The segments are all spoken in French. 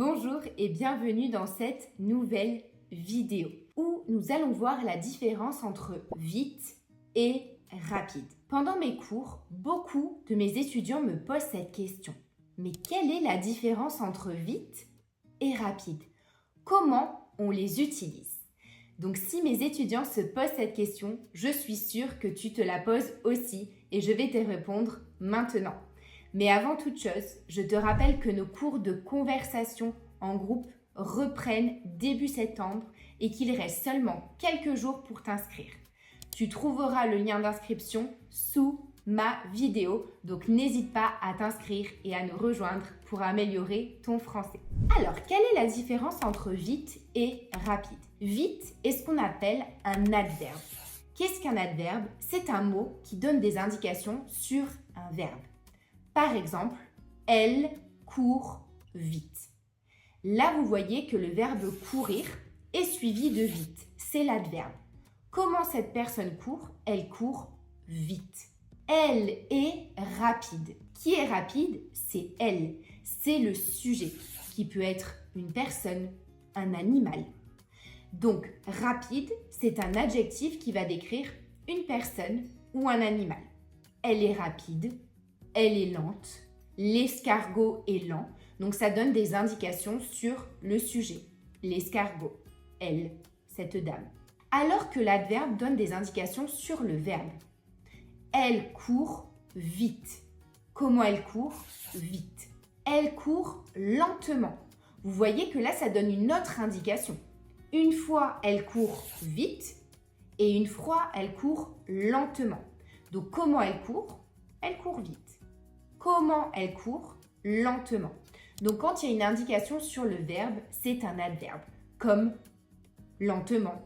Bonjour et bienvenue dans cette nouvelle vidéo où nous allons voir la différence entre vite et rapide. Pendant mes cours, beaucoup de mes étudiants me posent cette question. Mais quelle est la différence entre vite et rapide? Comment on les utilise? Donc si mes étudiants se posent cette question, je suis sûre que tu te la poses aussi et je vais te répondre maintenant. Mais avant toute chose, je te rappelle que nos cours de conversation en groupe reprennent début septembre et qu'il reste seulement quelques jours pour t'inscrire. Tu trouveras le lien d'inscription sous ma vidéo, donc n'hésite pas à t'inscrire et à nous rejoindre pour améliorer ton français. Alors, quelle est la différence entre vite et rapide? Vite est ce qu'on appelle un adverbe. Qu'est-ce qu'un adverbe? C'est un mot qui donne des indications sur un verbe. Par exemple, elle court vite. Là, vous voyez que le verbe courir est suivi de vite. C'est l'adverbe. Comment cette personne court? Elle court vite. Elle est rapide. Qui est rapide? C'est elle. C'est le sujet, qui peut être une personne, un animal. Donc, rapide, c'est un adjectif qui va décrire une personne ou un animal. Elle est rapide. Elle est lente, l'escargot est lent, donc ça donne des indications sur le sujet. L'escargot, elle, cette dame. Alors que l'adverbe donne des indications sur le verbe. Elle court vite. Comment elle court? Vite. Elle court lentement. Vous voyez que là, ça donne une autre indication. Une fois, elle court vite et une fois, elle court lentement. Donc, comment elle court? Elle court vite. Comment elle court? Lentement. Donc, quand il y a une indication sur le verbe, c'est un adverbe, comme lentement,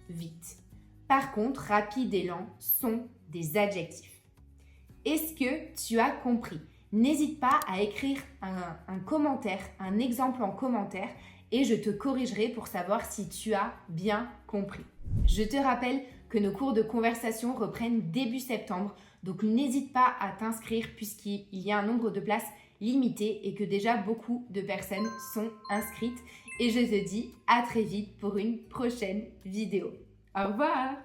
vite. Par contre, rapide et lent sont des adjectifs. Est-ce que tu as compris? N'hésite pas à écrire un commentaire, un exemple en commentaire et je te corrigerai pour savoir si tu as bien compris. Je te rappelle que nos cours de conversation reprennent début septembre, donc n'hésite pas à t'inscrire puisqu'il y a un nombre de places limité et que déjà beaucoup de personnes sont inscrites. Et je te dis à très vite pour une prochaine vidéo. Au revoir!